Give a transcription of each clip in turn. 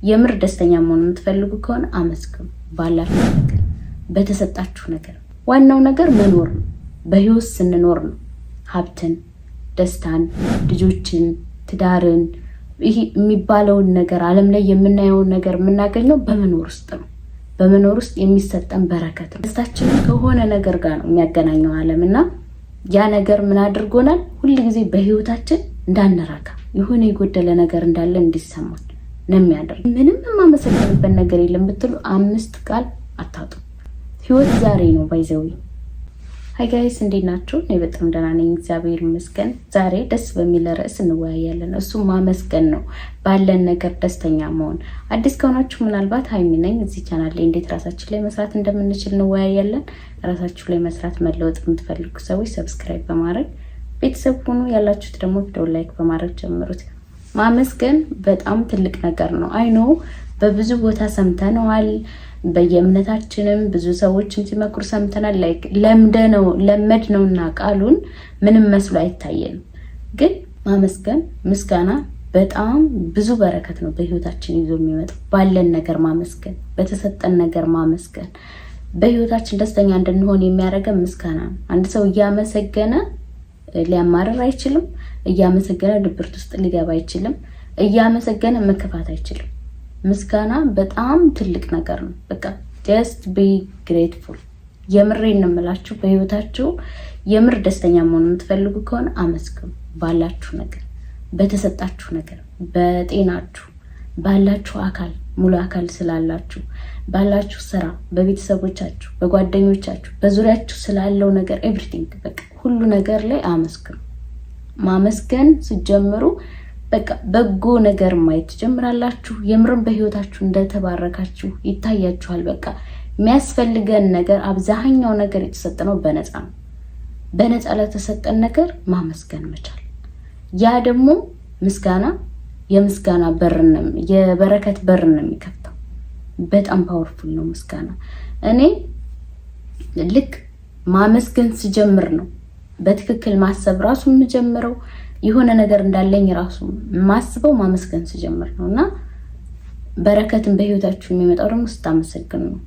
የምር ደስተኛ መሆን የምትፈልጉ ከሆነ አመስግኑ። ባላችሁ ነገር፣ በተሰጣችሁ ነገር። ዋናው ነገር መኖር ነው። በህይወት ስንኖር ነው ሀብትን፣ ደስታን፣ ልጆችን፣ ትዳርን ይሄ የሚባለውን ነገር ዓለም ላይ የምናየውን ነገር የምናገኘው በመኖር ውስጥ ነው። በመኖር ውስጥ የሚሰጠን በረከት ነው። ደስታችንን ከሆነ ነገር ጋር ነው የሚያገናኘው ዓለም እና ያ ነገር ምን አድርጎናል? ሁልጊዜ በህይወታችን እንዳንረካ የሆነ የጎደለ ነገር እንዳለ እንዲሰማን ነው የሚያደርግ። ምንም የማመሰግንበት ነገር የለም ብትሉ 5 ቃል አታጡ። ህይወት ዛሬ ነው ባይዘዊ። ሃይ ጋይስ እንዴት ናችሁ? እኔ በጣም ደህና ነኝ፣ እግዚአብሔር ይመስገን። ዛሬ ደስ በሚል ርዕስ እንወያያለን። እሱ ማመስገን ነው፣ ባለን ነገር ደስተኛ መሆን። አዲስ ከሆናችሁ ምናልባት ሀይሚ ነኝ። እዚህ ቻናል ላይ እንዴት ራሳችን ላይ መስራት እንደምንችል እንወያያለን። ራሳችሁ ላይ መስራት መለወጥ የምትፈልጉ ሰዎች ሰብስክራይብ በማድረግ ቤተሰብ ሁኑ። ያላችሁት ደግሞ ቪዲዮ ላይክ በማድረግ ጀምሩት። ማመስገን በጣም ትልቅ ነገር ነው። አይኖ በብዙ ቦታ ሰምተነዋል። በየእምነታችንም ብዙ ሰዎችም ሲመክሩ ሰምተናል። ላይክ ለመድነውና ቃሉን ምንም መስሎ አይታየንም። ግን ማመስገን ምስጋና በጣም ብዙ በረከት ነው በህይወታችን ይዞ የሚመጣው። ባለን ነገር ማመስገን፣ በተሰጠን ነገር ማመስገን፣ በህይወታችን ደስተኛ እንድንሆን የሚያደርገን ምስጋና ነው። አንድ ሰው እያመሰገነ ሊያማርር አይችልም። እያመሰገነ ድብርት ውስጥ ሊገባ አይችልም። እያመሰገነ መከፋት አይችልም። ምስጋና በጣም ትልቅ ነገር ነው። በቃ just be grateful። የምሬን ነው የምላችሁ። በህይወታችሁ የምር ደስተኛ መሆን የምትፈልጉ ከሆነ አመስግኑ። ባላችሁ ነገር፣ በተሰጣችሁ ነገር፣ በጤናችሁ፣ ባላችሁ አካል፣ ሙሉ አካል ስላላችሁ፣ ባላችሁ ስራ፣ በቤተሰቦቻችሁ፣ በጓደኞቻችሁ፣ በዙሪያችሁ ስላለው ነገር ኤቭሪቲንግ በቃ ሁሉ ነገር ላይ አመስግኑ። ማመስገን ስትጀምሩ በቃ በጎ ነገር ማየት ትጀምራላችሁ። የምርም በህይወታችሁ እንደተባረካችሁ ይታያችኋል። በቃ የሚያስፈልገን ነገር አብዛኛው ነገር የተሰጠነው በነፃ ነው። በነፃ ለተሰጠን ነገር ማመስገን መቻል፣ ያ ደግሞ ምስጋና የምስጋና በርንም የበረከት በርን ነው የሚከፍተው። በጣም ፓወርፉል ነው ምስጋና። እኔ ልክ ማመስገን ስጀምር ነው በትክክል ማሰብ ራሱ የምጀምረው። የሆነ ነገር እንዳለኝ ራሱ ማስበው ማመስገን ስጀምር ነው። እና በረከትን በህይወታችሁ የሚመጣው ደግሞ ስታመሰግኑ ነው።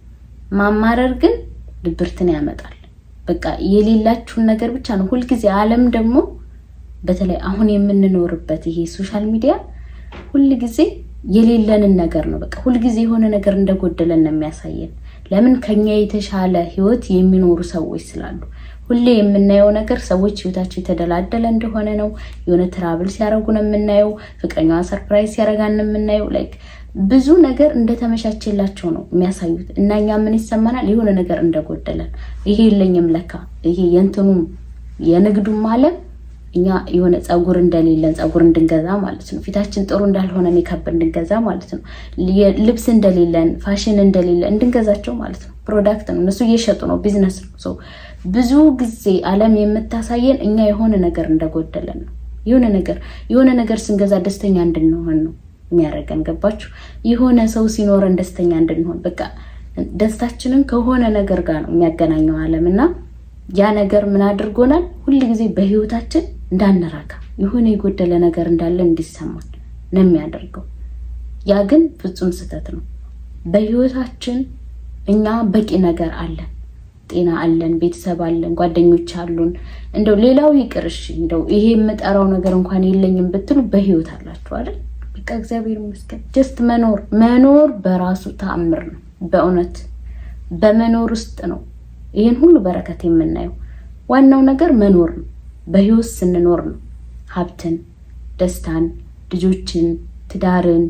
ማማረር ግን ድብርትን ያመጣል። በቃ የሌላችሁን ነገር ብቻ ነው ሁልጊዜ። ዓለም ደግሞ በተለይ አሁን የምንኖርበት ይሄ ሶሻል ሚዲያ ሁልጊዜ የሌለንን ነገር ነው። በቃ ሁልጊዜ የሆነ ነገር እንደጎደለን ነው የሚያሳየን። ለምን? ከኛ የተሻለ ህይወት የሚኖሩ ሰዎች ስላሉ። ሁሌ የምናየው ነገር ሰዎች ህይወታቸው የተደላደለ እንደሆነ ነው። የሆነ ትራብል ሲያደርጉ ነው የምናየው። ፍቅረኛዋ ሰርፕራይዝ ሲያደርጋን ነው የምናየው። ላይክ ብዙ ነገር እንደተመቻቸላቸው ነው የሚያሳዩት። እና እኛ ምን ይሰማናል? የሆነ ነገር እንደጎደለን። ይሄ የለኝም ለካ ይሄ የእንትኑም የንግዱም ዓለም እኛ የሆነ ጸጉር እንደሌለን ጸጉር እንድንገዛ ማለት ነው። ፊታችን ጥሩ እንዳልሆነ ሜካፕ እንድንገዛ ማለት ነው። ልብስ እንደሌለን ፋሽን እንደሌለን እንድንገዛቸው ማለት ነው። ፕሮዳክት ነው፣ እነሱ እየሸጡ ነው፣ ቢዝነስ ነው። ብዙ ጊዜ ዓለም የምታሳየን እኛ የሆነ ነገር እንደጎደለን ነው። የሆነ ነገር ስንገዛ ደስተኛ እንድንሆን ነው የሚያደርገን። ገባችሁ? የሆነ ሰው ሲኖረን ደስተኛ እንድንሆን በቃ ደስታችንን ከሆነ ነገር ጋር ነው የሚያገናኘው ዓለም። እና ያ ነገር ምን አድርጎናል? ሁልጊዜ በህይወታችን እንዳንረካ የሆነ የጎደለ ነገር እንዳለ እንዲሰማን ነው የሚያደርገው። ያ ግን ፍጹም ስህተት ነው። በህይወታችን እኛ በቂ ነገር አለን። ጤና አለን፣ ቤተሰብ አለን፣ ጓደኞች አሉን። እንደው ሌላው ይቅርሽ እንደው ይሄ የምጠራው ነገር እንኳን የለኝም ብትሉ በህይወት አላችሁ አይደል? በቃ እግዚአብሔር ይመስገን። ጀስት መኖር በራሱ ተአምር ነው። በእውነት በመኖር ውስጥ ነው ይሄን ሁሉ በረከት የምናየው። ዋናው ነገር መኖር ነው። በህይወት ስንኖር ነው ሀብትን፣ ደስታን፣ ልጆችን፣ ትዳርን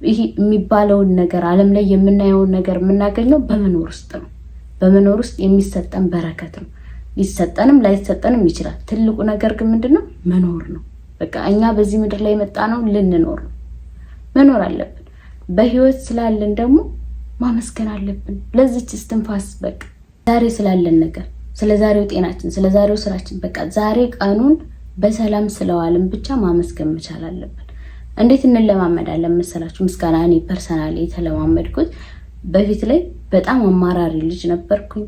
ይሄ የሚባለውን ነገር ዓለም ላይ የምናየውን ነገር የምናገኘው በመኖር ውስጥ ነው። በመኖር ውስጥ የሚሰጠን በረከት ነው። ሊሰጠንም ላይሰጠንም ይችላል። ትልቁ ነገር ግን ምንድነው? መኖር ነው። በቃ እኛ በዚህ ምድር ላይ የመጣ ነው ልንኖር ነው። መኖር አለብን። በህይወት ስላለን ደግሞ ማመስገን አለብን። ለዚች እስትንፋስ በቃ ዛሬ ስላለን ነገር፣ ስለ ዛሬው ጤናችን፣ ስለ ዛሬው ስራችን፣ በቃ ዛሬ ቀኑን በሰላም ስለዋልን ብቻ ማመስገን መቻል አለብን። እንዴት እንለማመዳለን መሰላችሁ? ምስጋና እኔ ፐርሰናሊ የተለማመድኩት በፊት ላይ በጣም አማራሪ ልጅ ነበርኩኝ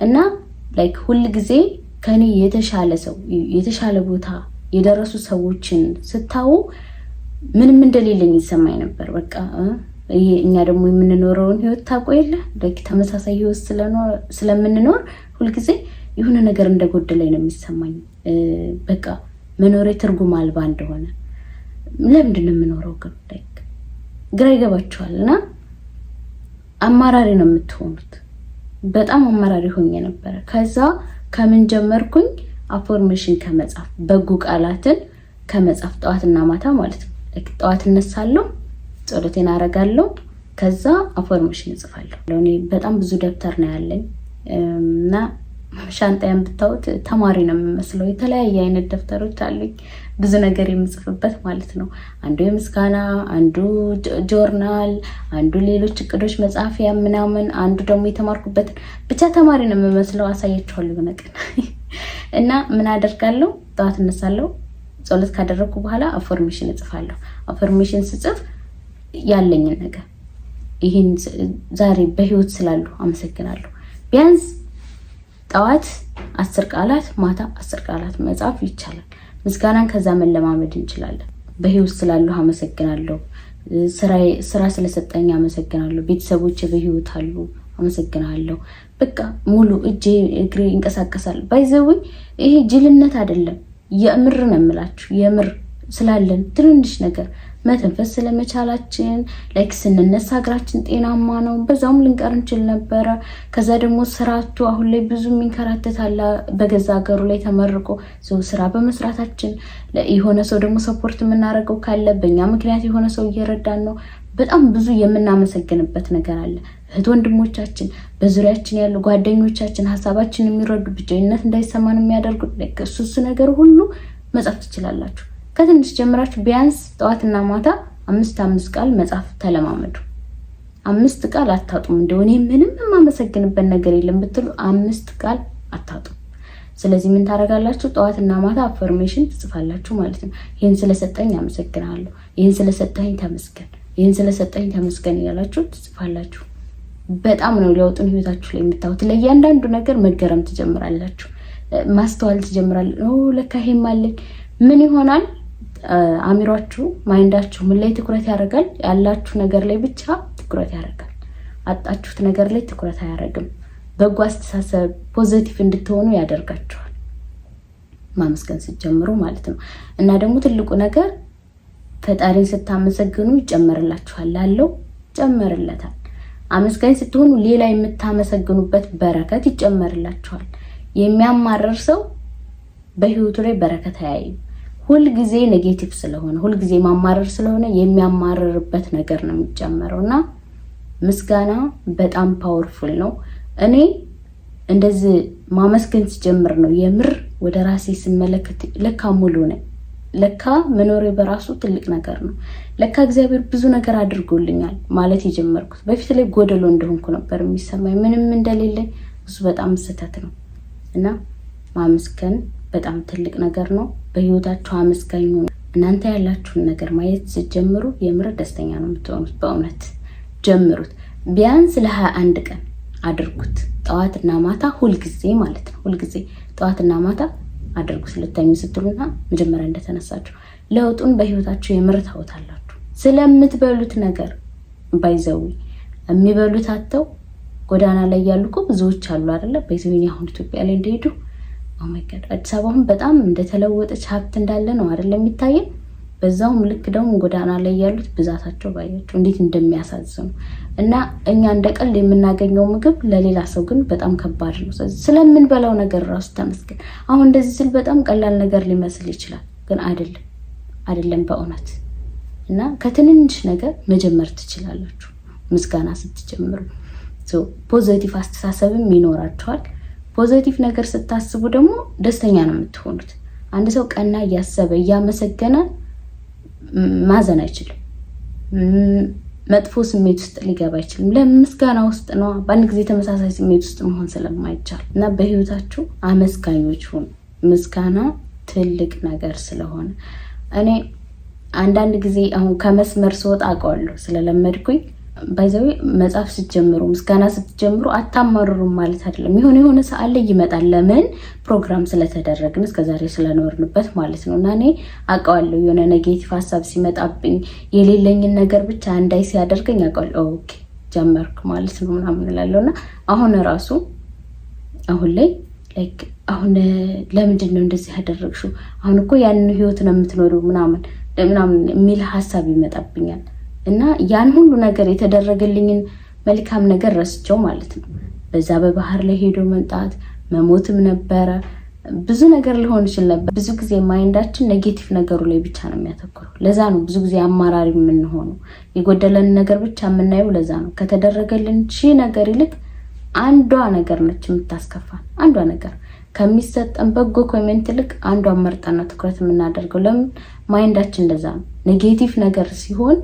እና ላይክ ሁል ጊዜ ከኔ የተሻለ ቦታ የደረሱ ሰዎችን ስታዩ ምንም እንደሌለኝ ይሰማኝ ነበር። በቃ እኛ ደግሞ የምንኖረውን ህይወት ታውቁ የለ ተመሳሳይ ህይወት ስለምንኖር ሁልጊዜ የሆነ ነገር እንደጎደለኝ ነው የሚሰማኝ። በቃ መኖሬ ትርጉም አልባ እንደሆነ ለምንድን ነው የምኖረው ግን ግራ ይገባችኋል። እና አማራሪ ነው የምትሆኑት። በጣም አማራሪ ሆኜ ነበረ። ከዛ ከምን ጀመርኩኝ? አፎርሜሽን ከመጻፍ በጎ ቃላትን ከመጻፍ ጠዋትና ማታ ማለት ነው። ጠዋት እነሳለሁ፣ ጸሎቴን አረጋለሁ፣ ከዛ አፎርሜሽን እጽፋለሁ። እኔ በጣም ብዙ ደብተር ነው ያለኝ እና ሻንጣዬን ብታዩት ተማሪ ነው የምመስለው። የተለያየ አይነት ደብተሮች አሉኝ፣ ብዙ ነገር የምጽፍበት ማለት ነው። አንዱ የምስጋና፣ አንዱ ጆርናል፣ አንዱ ሌሎች እቅዶች መጻፊያ ምናምን፣ አንዱ ደግሞ የተማርኩበትን። ብቻ ተማሪ ነው የምመስለው። አሳያችኋለሁ የሆነ ቀን እና ምን አደርጋለሁ? ጠዋት እነሳለሁ፣ ጸሎት ካደረግኩ በኋላ አፎርሜሽን እጽፋለሁ። አፎርሜሽን ስጽፍ ያለኝን ነገር ይህን ዛሬ በህይወት ስላሉ አመሰግናለሁ። ቢያንስ ጠዋት 10 ቃላት ማታ 10 ቃላት መጻፍ ይቻላል። ምስጋናን ከዛ መለማመድ እንችላለን። በህይወት ስላሉ አመሰግናለሁ፣ ስራ ስለሰጠኝ አመሰግናለሁ፣ ቤተሰቦቼ በህይወት አሉ አመሰግናለሁ። በቃ ሙሉ እጄ እግሬ ይንቀሳቀሳል። ባይዘው ይሄ ጅልነት አይደለም፣ የምር ነው የምላችሁ። የምር ስላለን ትንንሽ ነገር መተንፈስ ስለመቻላችን ላይክ ስንነሳ እግራችን ጤናማ ነው። በዛውም ልንቀር እንችል ነበረ። ከዛ ደግሞ ስራቱ አሁን ላይ ብዙ የሚንከራተታላ በገዛ ሀገሩ ላይ ተመርቆ ስራ በመስራታችን የሆነ ሰው ደግሞ ሰፖርት የምናደርገው ካለ በእኛ ምክንያት የሆነ ሰው እየረዳን ነው። በጣም ብዙ የምናመሰግንበት ነገር አለ። እህት ወንድሞቻችን፣ በዙሪያችን ያሉ ጓደኞቻችን፣ ሀሳባችን የሚረዱ ብቻነት እንዳይሰማን የሚያደርጉት እሱ ነገር ሁሉ መጻፍ ትችላላችሁ። ከትንሽ ጀምራችሁ ቢያንስ ጠዋትና ማታ 5 ቃል መጻፍ ተለማመዱ። 5 ቃል አታጡም። እንደሆነ ምንም የማመሰግንበት ነገር የለም ብትሉ 5 ቃል አታጡም። ስለዚህ ምን ታደርጋላችሁ? ጠዋትና ማታ አፎርሜሽን ትጽፋላችሁ ማለት ነው። ይህን ስለሰጠኝ አመሰግናለሁ፣ ይህን ስለሰጠኝ ተመስገን፣ ይህን ስለሰጠኝ ተመስገን እያላችሁ ትጽፋላችሁ። በጣም ነው ለውጡን ህይወታችሁ ላይ የምታዩት። ለእያንዳንዱ ነገር መገረም ትጀምራላችሁ፣ ማስተዋል ትጀምራላችሁ። ለካ ይሄም አለኝ። ምን ይሆናል? አሚሯችሁ ማይንዳችሁ ምን ላይ ትኩረት ያደርጋል? ያላችሁ ነገር ላይ ብቻ ትኩረት ያደርጋል። አጣችሁት ነገር ላይ ትኩረት አያደርግም። በጎ አስተሳሰብ ፖዚቲቭ እንድትሆኑ ያደርጋችኋል ማመስገን ስትጀምሩ ማለት ነው። እና ደግሞ ትልቁ ነገር ፈጣሪን ስታመሰግኑ ይጨመርላችኋል። ላለው ጨመርለታል። አመስጋኝ ስትሆኑ ሌላ የምታመሰግኑበት በረከት ይጨመርላችኋል። የሚያማርር ሰው በህይወቱ ላይ በረከት አያይም። ሁልጊዜ ኔጌቲቭ ስለሆነ ሁልጊዜ ማማረር ስለሆነ የሚያማርርበት ነገር ነው የሚጨመረው። እና ምስጋና በጣም ፓወርፉል ነው። እኔ እንደዚህ ማመስገን ሲጀምር ነው የምር ወደ ራሴ ስመለከት ለካ ሙሉ ነኝ፣ ለካ መኖሬ በራሱ ትልቅ ነገር ነው፣ ለካ እግዚአብሔር ብዙ ነገር አድርጎልኛል ማለት የጀመርኩት። በፊት ላይ ጎደሎ እንደሆንኩ ነበር የሚሰማኝ፣ ምንም እንደሌለኝ። እሱ በጣም ስህተት ነው። እና ማመስገን በጣም ትልቅ ነገር ነው። በህይወታችሁ አመስጋኝ ሁኑ። እናንተ ያላችሁን ነገር ማየት ስትጀምሩ የምር ደስተኛ ነው የምትሆኑት። በእውነት ጀምሩት። ቢያንስ ለ21 ቀን አድርጉት። ጠዋትና ማታ ሁልጊዜ ማለት ነው። ሁልጊዜ ጠዋትና ማታ አድርጉት። ልተኙ ስትሉና መጀመሪያ እንደተነሳችሁ ለውጡን በህይወታችሁ የምር ታውታላችሁ። ስለምትበሉት ነገር ባይዘው የሚበሉት አጥተው ጎዳና ላይ ያሉ እኮ ብዙዎች አሉ አይደለ? በዚህኛ አሁን ኢትዮጵያ ላይ እንደሄዱ ኦ ማይ ጋድ አዲስ አበባም በጣም እንደተለወጠች ሀብት እንዳለ ነው አይደለም የሚታየን። በዛውም ልክ ደግሞ ጎዳና ላይ ያሉት ብዛታቸው ባያቸው እንዴት እንደሚያሳዝኑ። እና እኛ እንደ ቀልድ የምናገኘው ምግብ ለሌላ ሰው ግን በጣም ከባድ ነው። ስለምንበላው ነገር ራሱ ተመስገን። አሁን እንደዚህ ስል በጣም ቀላል ነገር ሊመስል ይችላል፣ ግን አይደለም በእውነት። እና ከትንንሽ ነገር መጀመር ትችላላችሁ ምስጋና ስትጀምሩ። ፖዚቲቭ አስተሳሰብም ይኖራችኋል። ፖዚቲቭ ነገር ስታስቡ ደግሞ ደስተኛ ነው የምትሆኑት። አንድ ሰው ቀና እያሰበ እያመሰገነ ማዘን አይችልም። መጥፎ ስሜት ውስጥ ሊገባ አይችልም። ለምስጋና ውስጥ ነው በአንድ ጊዜ ተመሳሳይ ስሜት ውስጥ መሆን ስለማይቻል እና በህይወታችሁ አመስጋኞች ሁኑ። ምስጋና ትልቅ ነገር ስለሆነ እኔ አንዳንድ ጊዜ አሁን ከመስመር ስወጣ አውቀዋለሁ ስለለመድኩኝ ባይዘው መጽሐፍ ስትጀምሩ ምስጋና ስትጀምሩ አታማሩሩም ማለት አይደለም። የሆነ ሰዓት ላይ ይመጣል። ለምን ፕሮግራም ስለተደረግን እስከዛሬ ስለኖርንበት ማለት ነው። እና እኔ አውቀዋለሁ የሆነ ኔጌቲቭ ሀሳብ ሲመጣብኝ የሌለኝን ነገር ብቻ እንዳይ ሲያደርገኝ አውቀዋለሁ። ኦኬ ጀመርኩ ማለት ነው ምናምን እላለሁና አሁን ላይ ላይክ አሁን ለምንድን ነው እንደዚህ ያደረግሽው? አሁን እኮ ያንን ህይወት ነው የምትኖሪው ምናምን የሚል ሀሳብ ይመጣብኛል። እና ያን ሁሉ ነገር የተደረገልኝን መልካም ነገር ረስቸው ማለት ነው። በዛ በባህር ላይ ሄዶ መምጣት መሞትም ነበረ፣ ብዙ ነገር ሊሆን ይችል ነበር። ብዙ ጊዜ ማይንዳችን ኔጌቲቭ ነገሩ ላይ ብቻ ነው የሚያተኩረው። ለዛ ነው ብዙ ጊዜ አማራሪ የምንሆነው፣ የጎደለን ነገር ብቻ የምናየው። ለዛ ነው ከተደረገልን ነገር ይልቅ አንዷ ነገር ነች የምታስከፋን። አንዷ ነገር ከሚሰጠን በጎ ኮሜንት ይልቅ አንዷን መርጠና ትኩረት የምናደርገው። ለምን? ማይንዳችን እንደዛ ነው። ኔጌቲቭ ነገር ሲሆን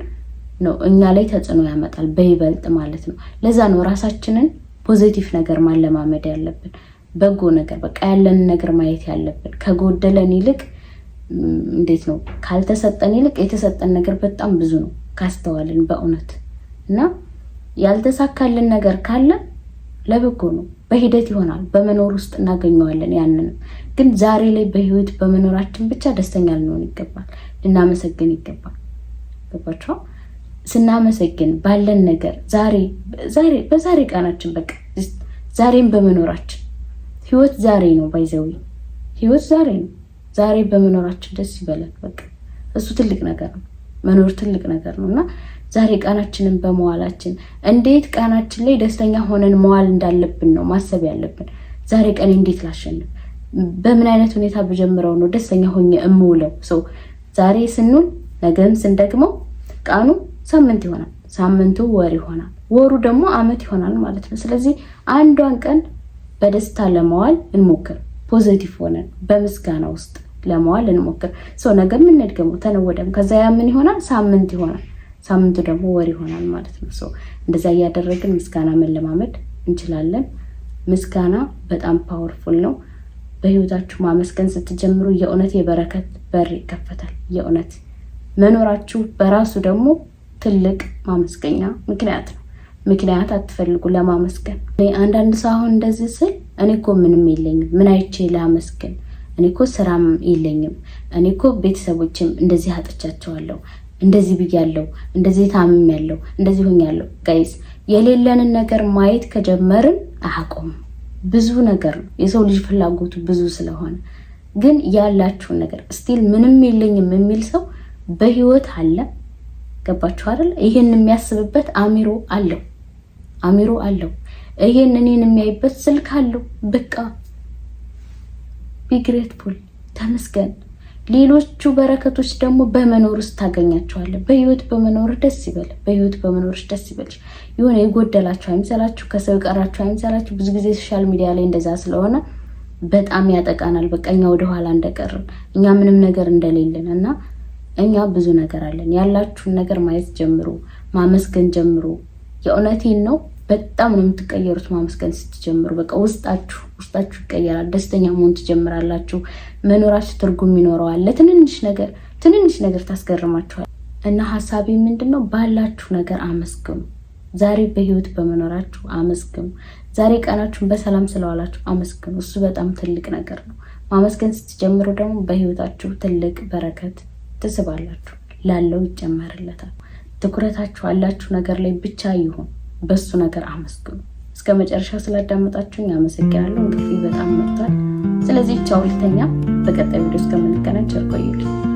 ነው እኛ ላይ ተጽዕኖ ያመጣል በይበልጥ ማለት ነው። ለዛ ነው ራሳችንን ፖዚቲቭ ነገር ማለማመድ ያለብን፣ በጎ ነገር በቃ ያለን ነገር ማየት ያለብን። ከጎደለን ይልቅ እንዴት ነው ካልተሰጠን ይልቅ የተሰጠን ነገር በጣም ብዙ ነው ካስተዋልን በእውነት። እና ያልተሳካልን ነገር ካለ ለበጎ ነው፣ በሂደት ይሆናል፣ በመኖር ውስጥ እናገኘዋለን። ያንንም ግን ዛሬ ላይ በህይወት በመኖራችን ብቻ ደስተኛ ልንሆን ይገባል፣ ልናመሰግን ይገባል። ገባችሁ? ስናመሰግን ባለን ነገር በዛሬ ቀናችን በቃ ዛሬን በመኖራችን ህይወት ዛሬ ነው። ባይዘዊ ህይወት ዛሬ ነው። ዛሬ በመኖራችን ደስ ይበላል። በቃ እሱ ትልቅ ነገር ነው። መኖር ትልቅ ነገር ነው። እና ዛሬ ቀናችንን በመዋላችን እንዴት ቀናችን ላይ ደስተኛ ሆነን መዋል እንዳለብን ነው ማሰብ ያለብን። ዛሬ ቀን እንዴት ላሸንፍ፣ በምን አይነት ሁኔታ በጀምረው ነው ደስተኛ ሆኜ እምውለው። ዛሬ ስንውል ነገም ስንደግመው ቀኑ ሳምንት ይሆናል፣ ሳምንቱ ወር ይሆናል፣ ወሩ ደግሞ አመት ይሆናል ማለት ነው። ስለዚህ አንዷን ቀን በደስታ ለመዋል እንሞክር፣ ፖዚቲቭ ሆነን በምስጋና ውስጥ ለመዋል እንሞክር። ነገ ምን እንደገመው ተነወደም ከዛ ያ ምን ይሆናል? ሳምንት ይሆናል፣ ሳምንቱ ደግሞ ወር ይሆናል ማለት ነው። እንደዛ እያደረግን ምስጋና መለማመድ እንችላለን። ምስጋና በጣም ፓወርፉል ነው። በህይወታችሁ ማመስገን ስትጀምሩ የእውነት የበረከት በር ይከፈታል። የእውነት መኖራችሁ በራሱ ደግሞ ትልቅ ማመስገኛ ምክንያት ነው። ምክንያት አትፈልጉ ለማመስገን። አንዳንድ ሰው አሁን እንደዚህ ስል እኔ እኮ ምንም የለኝም፣ ምን አይቼ ላመስገን? እኔ እኮ ስራም የለኝም፣ እኔ እኮ ቤተሰቦችም እንደዚህ አጥቻቸዋለሁ፣ እንደዚህ ብያለሁ፣ እንደዚህ ታምሜያለሁ፣ እንደዚህ ሆኛለሁ። ጋይስ የሌለንን ነገር ማየት ከጀመርን አያቆምም። ብዙ ነገር ነው የሰው ልጅ ፍላጎቱ ብዙ ስለሆነ፣ ግን ያላችሁን ነገር ስቲል ምንም የለኝም የሚል ሰው በህይወት አለ። ገባችሁ አይደል? ይሄን የሚያስብበት አሚሮ አለው። ይሄን እኔን የሚያይበት ስልክ አለው። በቃ ቢግሬትፉል ተመስገን። ሌሎቹ በረከቶች ደግሞ በመኖር ውስጥ ታገኛቸዋለህ። በህይወት በመኖር ደስ ይበል። በህይወት በመኖርሽ ደስ ይበልሽ። የሆነ የጎደላችሁ አይምሰላችሁ፣ ከሰው የቀራችሁ አይምሰላችሁ። ብዙ ጊዜ ሶሻል ሚዲያ ላይ እንደዛ ስለሆነ በጣም ያጠቃናል። በቃ እኛ ወደኋላ እንደቀርን፣ እኛ ምንም ነገር እንደሌለን እና እኛ ብዙ ነገር አለን። ያላችሁን ነገር ማየት ጀምሩ፣ ማመስገን ጀምሩ። የእውነቴን ነው። በጣም ነው የምትቀየሩት ማመስገን ስትጀምሩ። በቃ ውስጣችሁ ይቀየራል። ደስተኛ መሆን ትጀምራላችሁ። መኖራችሁ ትርጉም ይኖረዋል። ለትንንሽ ነገር ታስገርማችኋል። እና ሀሳቤ ምንድነው? ባላችሁ ነገር አመስግኑ። ዛሬ በህይወት በመኖራችሁ አመስግኑ። ዛሬ ቀናችሁን በሰላም ስለዋላችሁ አመስግኑ። እሱ በጣም ትልቅ ነገር ነው። ማመስገን ስትጀምሩ ደግሞ በህይወታችሁ ትልቅ በረከት ትስባላችሁ። ላለው ይጨመርለታል። ትኩረታችሁ አላችሁ ነገር ላይ ብቻ ይሁን። በሱ ነገር አመስግኑ። እስከ መጨረሻው ስላዳመጣችሁኝ አመሰግናለሁ። እንቅልፌ በጣም መጥቷል። ስለዚህ ቻው ልተኛ። በቀጣይ ቪዲዮ እስከምንገናኝ ቸር ቆዩልኝ።